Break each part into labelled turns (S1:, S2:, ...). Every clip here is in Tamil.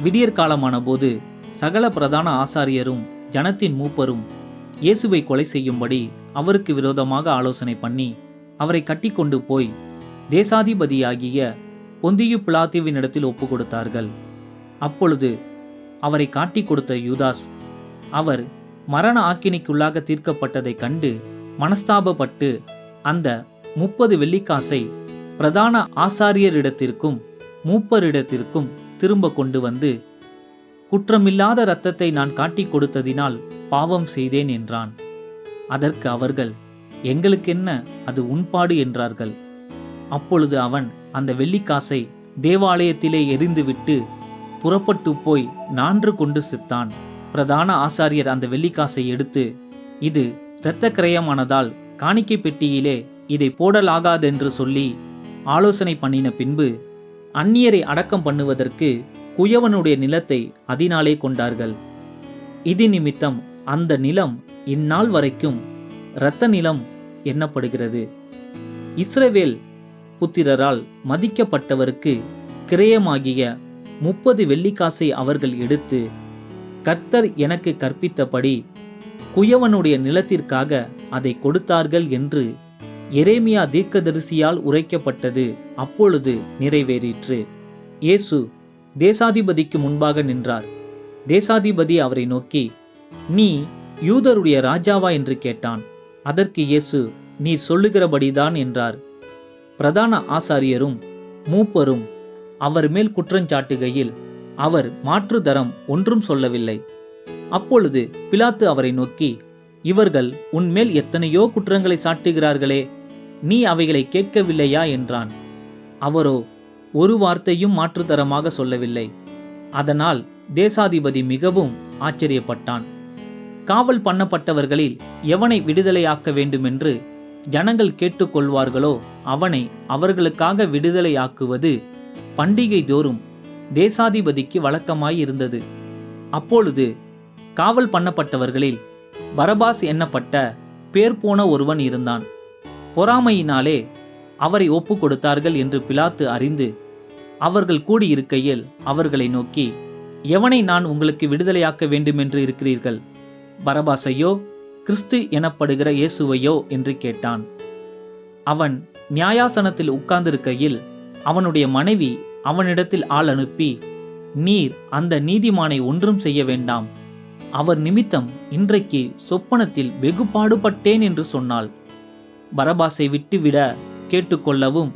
S1: விடியற்காலமான போது சகல பிரதான ஆசாரியரும் ஜனத்தின் மூப்பரும் இயேசுவை கொலை செய்யும்படி அவருக்கு விரோதமாக ஆலோசனை பண்ணி அவரை கட்டி கொண்டு போய் தேசாதிபதியாகிய பொந்தியு பிலாத்துவினிடத்தில் ஒப்பு கொடுத்தார்கள். அப்பொழுது அவரை காட்டி கொடுத்த யூதாஸ் அவர் மரண ஆக்கினைக்குள்ளாக தீர்க்கப்பட்டதை கண்டு மனஸ்தாபப்பட்டு அந்த 30 வெள்ளிக்காசை பிரதான ஆசாரியரிடத்திற்கும் மூப்பரிடத்திற்கும் திரும்ப கொண்டு வந்து, குற்றமில்லாத இரத்தத்தை நான் காட்டி கொடுத்ததினால் பாவம் செய்தேன் என்றான். அதற்கு அவர்கள், எங்களுக்கென்ன, அது உன்பாடு என்றார்கள். அப்பொழுது அவன் அந்த வெள்ளிக்காசை தேவாலயத்திலே எறிந்துவிட்டு புறப்பட்டு போய் நான்று கொண்டு செத்தான். பிரதான ஆசாரியர் அந்த வெள்ளிக்காசை எடுத்து, இது இரத்த கிரயமானதால் காணிக்கை பெட்டியிலே இதை போடலாகாதென்று சொல்லி ஆலோசனை பண்ணின பின்பு அந்நியரை அடக்கம் பண்ணுவதற்கு குயவனுடைய நிலத்தை அதனாலே கொண்டார்கள். இது நிமித்தம் அந்த நிலம் இந்நாள் வரைக்கும் இரத்த நிலம் எண்ணப்படுகிறது. இஸ்ரவேல் புத்திரரால் மதிக்கப்பட்டவருக்கு கிரயமாகிய 30 வெள்ளிக்காசை அவர்கள் எடுத்து, கர்த்தர் எனக்கு கற்பித்தபடி குயவனுடைய நிலத்திற்காக அதை கொடுத்தார்கள் என்று எரேமியா தீர்க்கதரிசியால் உரைக்கப்பட்டது அப்பொழுது நிறைவேறிற்று. இயேசு தேசாதிபதிக்கு முன்பாக நின்றார். தேசாதிபதி அவரை நோக்கி, நீ யூதருடைய ராஜாவா என்று கேட்டான். அதற்கு இயேசு, நீர் சொல்லுகிறபடிதான் என்றார். பிரதான ஆசாரியரும் மூப்பரும் அவர் மேல் குற்றஞ்சாட்டுகையில் அவர் மாற்று தரம் ஒன்றும் சொல்லவில்லை. அப்பொழுது பிலாத்து அவரை நோக்கி, இவர்கள் உன்மேல் எத்தனையோ குற்றங்களை சாட்டுகிறார்களே, நீ அவைகளை கேட்கவில்லையா என்றான். அவரோ ஒரு வார்த்தையும் மாற்றுத்தரமாக சொல்லவில்லை. அதனால் தேசாதிபதி மிகவும் ஆச்சரியப்பட்டான். காவல் பண்ணப்பட்டவர்களில் எவனை விடுதலையாக்க வேண்டுமென்று ஜனங்கள் கேட்டுக்கொள்வார்களோ அவனை அவர்களுக்காக விடுதலையாக்குவது பண்டிகை தோறும் தேசாதிபதிக்கு வழக்கமாயிருந்தது. அப்பொழுது காவல் பண்ணப்பட்டவர்களில் பரபாஸ் எண்ணப்பட்ட பேர் போன ஒருவன் இருந்தான். பொறாமையினாலே அவரை ஒப்பு கொடுத்தார்கள் என்று பிலாத்து அறிந்து அவர்கள் கூடியிருக்கையில் அவர்களை நோக்கி, எவனை நான் உங்களுக்கு விடுதலையாக்க வேண்டுமென்று இருக்கிறீர்கள், பரபாசையோ கிறிஸ்து எனப்படுகிற இயேசுவையோ என்று கேட்டான். அவன் நியாயாசனத்தில் உட்கார்ந்திருக்கையில் அவனுடைய மனைவி அவனிடத்தில் ஆள் அனுப்பி, நீர் அந்த நீதிமானை ஒன்றும் செய்ய வேண்டாம், அவர் நிமித்தம் இன்றைக்கு சொப்பனத்தில் வெகு பாடுபட்டேன் என்று சொன்னாள். பரபாசை விட்டுவிட கேட்டுக்கொள்ளவும்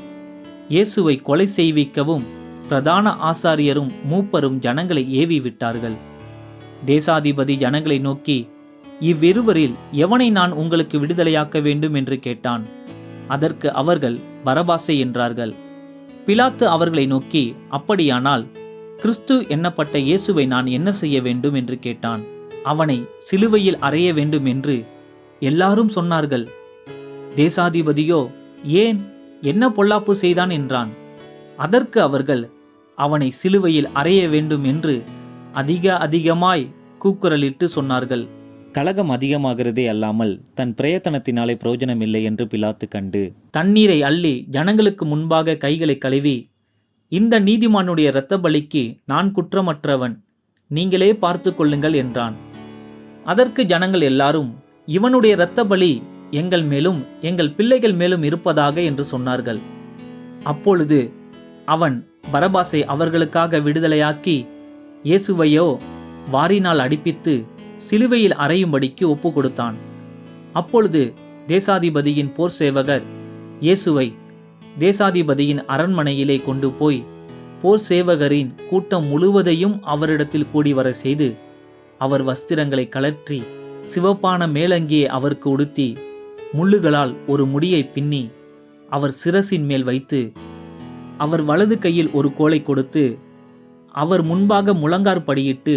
S1: இயேசுவை கொலை செய்விக்கவும் பிரதான ஆசாரியரும் மூப்பரும் ஜனங்களை ஏவி விட்டார்கள். தேசாதிபதி ஜனங்களை நோக்கி, இவ்விருவரில் எவனை நான் உங்களுக்கு விடுதலையாக்க வேண்டும் என்று கேட்டான். அதற்கு அவர்கள் பரபாசை என்றார்கள். பிலாத்து அவர்களை நோக்கி, அப்படியானால் கிறிஸ்து எண்ணப்பட்ட இயேசுவை நான் என்ன செய்ய வேண்டும் என்று கேட்டான். அவனை சிலுவையில் அறைய வேண்டும் என்று எல்லாரும் சொன்னார்கள். தேசாதிபதியோ, ஏன், என்ன பொல்லாப்பு செய்தான் என்றான். அதற்கு அவர்கள், அவனை சிலுவையில் அறைய வேண்டும் என்று அதிகமாய் கூக்குரலிட்டு சொன்னார்கள். கலகம் அதிகமாகிறதே அல்லாமல் தன் பிரயத்தனத்தினாலே பிரயோஜனமில்லை என்று பிலாத்து கண்டு தண்ணீரை அள்ளி ஜனங்களுக்கு முன்பாக கைகளை கழுவி, இந்த நீதிமானுடைய இரத்த பலிக்கு நான் குற்றமற்றவன், நீங்களே பார்த்து கொள்ளுங்கள் என்றான். அதற்கு ஜனங்கள் எல்லாரும், இவனுடைய இரத்த பலி எங்கள் மேலும் எங்கள் பிள்ளைகள் மேலும் இருப்பதாக என்று சொன்னார்கள். அப்பொழுது அவன் பரபாசை அவர்களுக்காக விடுதலையாக்கி இயேசுவையோ வாரினால் அடிப்பித்து சிலுவையில் அறையும்படிக்கு ஒப்பு கொடுத்தான். அப்பொழுது தேசாதிபதியின் போர் சேவகர் இயேசுவை தேசாதிபதியின் அரண்மனையிலே கொண்டு போய் போர் சேவகரின் கூட்டம் முழுவதையும் அவரிடத்தில் கூடி வர செய்து அவர் வஸ்திரங்களை கழற்றி சிவப்பான மேலங்கியை அவருக்கு உடுத்தி முள்ளுகளால் ஒரு முடியை பின்னி அவர் சிரசின் மேல் வைத்து அவர் வலது கையில் ஒரு கோலை கொடுத்து அவர் முன்பாக முழங்கார்படியிட்டு,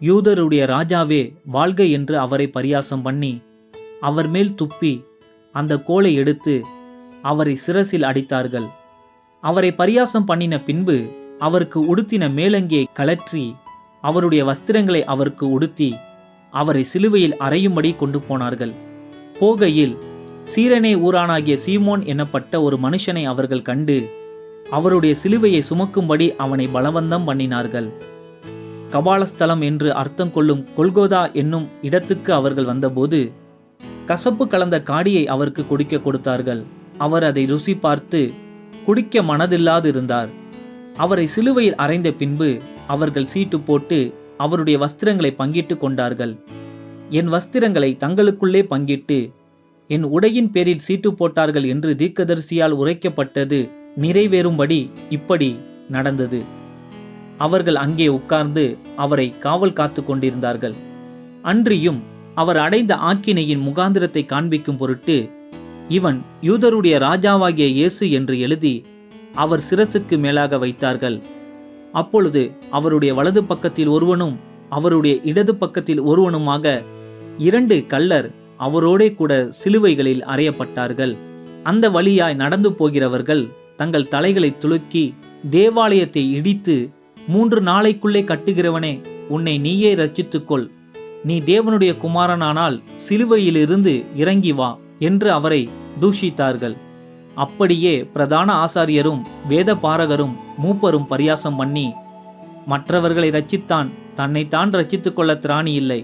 S1: யூதருடைய ராஜாவே வாழ்க என்று அவரை பரியாசம் பண்ணி அவர் மேல் துப்பி அந்த கோலை எடுத்து அவரை சிரசில் அடித்தார்கள். அவரை பரியாசம் பண்ணின பின்பு அவருக்கு உடுத்தின மேலங்கியை கழற்றி அவருடைய வஸ்திரங்களை அவருக்கு உடுத்தி அவரை சிலுவையில் அறையும்படி கொண்டு போனார்கள். போகையில் சீரனே ஊரானாகிய சீமோன் எனப்பட்ட ஒரு மனுஷனை அவர்கள் கண்டு அவருடைய சிலுவையை சுமக்கும்படி அவனை பலவந்தம் பண்ணினார்கள். கபாலஸ்தலம் என்று அர்த்தம் கொள்ளும் கொல்கோதா என்னும் இடத்துக்கு அவர்கள் வந்தபோது கசப்பு கலந்த காடியை அவருக்கு குடிக்க கொடுத்தார்கள். அவர் அதை ருசி பார்த்து குடிக்க மனதில்லாது இருந்தார். அவரை சிலுவையில் அறைந்த பின்பு அவர்கள் சீட்டு போட்டு அவருடைய வஸ்திரங்களை பங்கிட்டு கொண்டார்கள். என் வஸ்திரங்களை தங்களுக்குள்ளே பங்கிட்டு என் உடையின் பேரில் சீட்டு போட்டார்கள் என்று தீர்க்கதரிசியால் உரைக்கப்பட்டது நிறைவேறும்படி இப்படி நடந்தது. அவர்கள் அங்கே உட்கார்ந்து அவரை காவல் காத்து கொண்டிருந்தார்கள். அன்றியும் அவர் அடைந்த ஆக்கினையின் முகாந்திரத்தை காண்பிக்கும் பொருட்டு, இவன் யூதருடைய ராஜாவாகிய இயேசு என்று எழுதி அவர் சிரசுக்கு மேலாக வைத்தார்கள். அப்பொழுது அவருடைய வலது பக்கத்தில் ஒருவனும் அவருடைய இடது பக்கத்தில் ஒருவனுமாக 2 கள்ளர் அவரோடே கூட சிலுவைகளில் அறையப்பட்டார்கள். அந்த வழியாய் நடந்து போகிறவர்கள் தங்கள் தலைகளை துலுக்கி, தேவாலயத்தை இடித்து 3 நாளைக்குள்ளே கட்டுகிறவனே, உன்னை நீயே ரட்சித்துக்கொள், நீ தேவனுடைய குமாரனானால் சிலுவையிலிருந்து இறங்கி வா என்று அவரை தூஷித்தார்கள். அப்படியே பிரதான ஆசாரியரும் வேத பாரகரும் மூப்பரும் பரியாசம் பண்ணி, மற்றவர்களை ரட்சித்தான், தன்னைத்தான் ரட்சித்துக் கொள்ள திராணி இல்லை.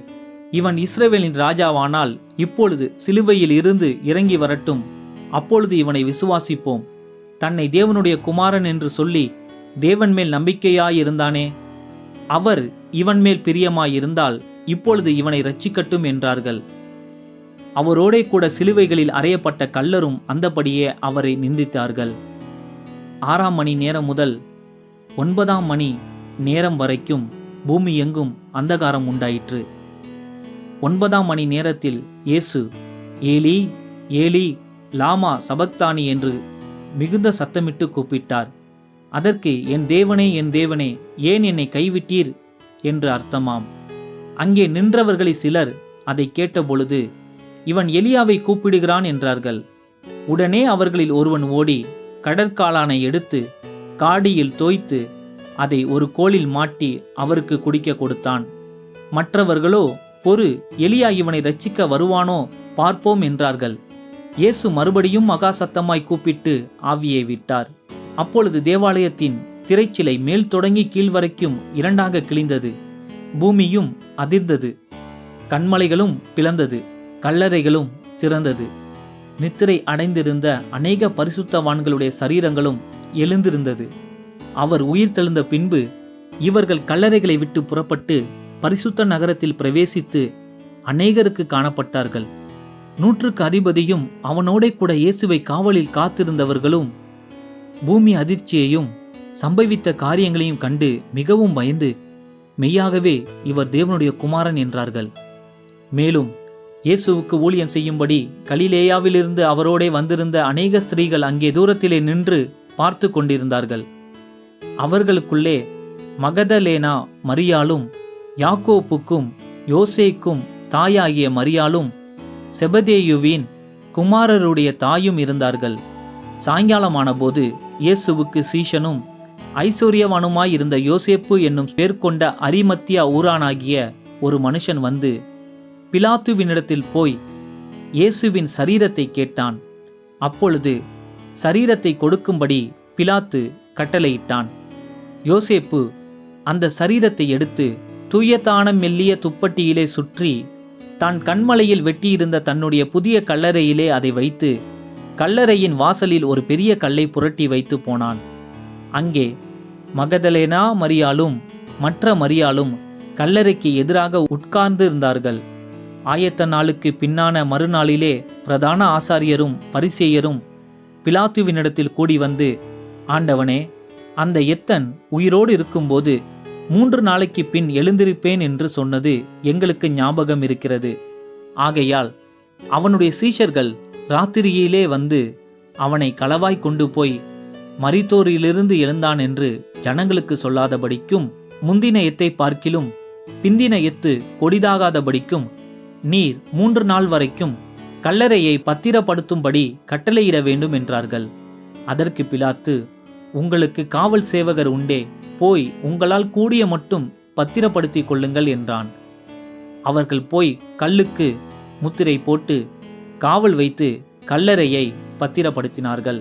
S1: இவன் இஸ்ரவேலின் ராஜாவானால் இப்பொழுது சிலுவையில் இருந்து இறங்கி வரட்டும், அப்பொழுது இவனை விசுவாசிப்போம். தன்னை தேவனுடைய குமாரன் என்று சொல்லி தேவன் மேல் நம்பிக்கையாயிருந்தானே, அவர் இவன் மேல் பிரியமாயிருந்தால் இப்பொழுது இவனை ரட்சிக்கட்டும் என்றார்கள். அவரோடே கூட சிலுவைகளில் அறையப்பட்ட கள்ளரும் அந்தபடியே அவரை நிந்தித்தார்கள். 6ஆம் மணி நேரம் முதல் 9ஆம் மணி நேரம் வரைக்கும் பூமி எங்கும் அந்தகாரம் உண்டாயிற்று. 9ஆம் மணி நேரத்தில் இயேசு, ஏலி ஏலி லாமா சபக்தானி என்று மிகுந்த சத்தமிட்டு கூப்பிட்டார். அதற்கு, என் தேவனே என் தேவனே, ஏன் என்னை கைவிட்டீர் என்று அர்த்தமாம். அங்கே நின்றவர்களில் சிலர் அதை கேட்டபொழுது, இவன் எலியாவை கூப்பிடுகிறான் என்றார்கள். உடனே அவர்களில் ஒருவன் ஓடி கடற்காளானை எடுத்து காடியில் தோய்த்து அதை ஒரு கோலில் மாட்டி அவருக்கு குடிக்க கொடுத்தான். மற்றவர்களோ, பொறு, எலியா இவனை ரட்சிக்க வருவானோ பார்ப்போம் என்றார்கள். இயேசு மறுபடியும் மகா சத்தமாய் கூப்பிட்டு ஆவியை விட்டார். அப்பொழுது தேவாலயத்தின் திரைச்சிலை மேல் தொடங்கி கீழ்வரைக்கும் 2ஆக கிழிந்தது. பூமியும் அதிர்ந்தது, கண்மலைகளும் பிளந்தது, கல்லறைகளும் திறந்தது. நித்திரை அடைந்திருந்த அநேக பரிசுத்தவான்களுடைய சரீரங்களும் எழுந்திருந்தது. அவர் உயிர் தெழுந்த பின்பு இவர்கள் கல்லறைகளை விட்டு புறப்பட்டு பரிசுத்த நகரத்தில் பிரவேசித்து அநேகருக்கு காணப்பட்டார்கள். 100க்கு அதிபதியும் அவனோடே கூட இயேசுவை காவலில் காத்திருந்தவர்களும் பூமி அதிர்ச்சியையும் சம்பவித்த காரியங்களையும் கண்டு மிகவும் பயந்து, மெய்யாகவே இவர் தேவனுடைய குமாரன் என்றார்கள். மேலும் இயேசுவுக்கு ஊழியம் செய்யும்படி கலிலேயாவிலிருந்து அவரோடே வந்திருந்த அநேக ஸ்திரீகள் அங்கே தூரத்திலே நின்று பார்த்து கொண்டிருந்தார்கள். அவர்களுக்குள்ளே மகதலேனா மரியாளும், யாக்கோப்புக்கும் யோசேக்கும் தாயாகிய மரியாளும், செபதேயுவின் குமாரருடைய தாயும் இருந்தார்கள். சாயங்காலமான போது இயேசுவுக்கு சீஷனும் ஐஸ்வர்யவானுமாயிருந்த யோசேப்பு என்னும் பேர் கொண்ட அரிமத்தியா ஊரானாகிய ஒரு மனுஷன் வந்து பிலாத்துவினிடத்தில் போய் இயேசுவின் சரீரத்தை கேட்டான். அப்பொழுது சரீரத்தை கொடுக்கும்படி பிலாத்து கட்டளையிட்டான். யோசேப்பு அந்த சரீரத்தை எடுத்து தூயதான மெல்லிய துப்பட்டியிலே சுற்றி தான் கண்மலையில் வெட்டியிருந்த தன்னுடைய புதிய கல்லறையிலே அதை வைத்து கல்லறையின் வாசலில் ஒரு பெரிய கல்லை புரட்டி வைத்து போனான். அங்கே மகதலேனா மரியாளும் மற்ற மரியாளும் கல்லறைக்கு எதிராக உட்கார்ந்து இருந்தார்கள். ஆயத்த நாளுக்கு பின்னான மறுநாளிலே பிரதான ஆசாரியரும் பரிசேயரும் பிலாத்துவினிடத்தில் கூடி வந்து, ஆண்டவனே, அந்த எத்தன் உயிரோடு இருக்கும்போது 3 நாளைக்கு பின் எழுந்திருப்பேன் என்று சொன்னது எங்களுக்கு ஞாபகம் இருக்கிறது. ஆகையால் அவனுடைய சீஷர்கள் ராத்திரியிலே வந்து அவனை களவாய் கொண்டு போய் மரித்தோரிலிருந்து எழுந்தான் என்று ஜனங்களுக்கு சொல்லாதபடிக்கும், முந்தின எத்தை பார்க்கிலும் பிந்தின எத்து கொடிதாகாதபடிக்கும் நீர் 3 நாள் வரைக்கும் கல்லறையை பத்திரப்படுத்தும்படி கட்டளையிட வேண்டும் என்றார்கள். அதற்கு பிலாத்து, உங்களுக்கு காவல் சேவகர் உண்டே, போய் உங்களால் கூடிய மட்டும் பத்திரப்படுத்திக் கொள்ளுங்கள் என்றான். அவர்கள் போய் கல்லுக்கு முத்திரை போட்டு காவல் வைத்து கல்லறையை பத்திரப்படுத்தினார்கள்.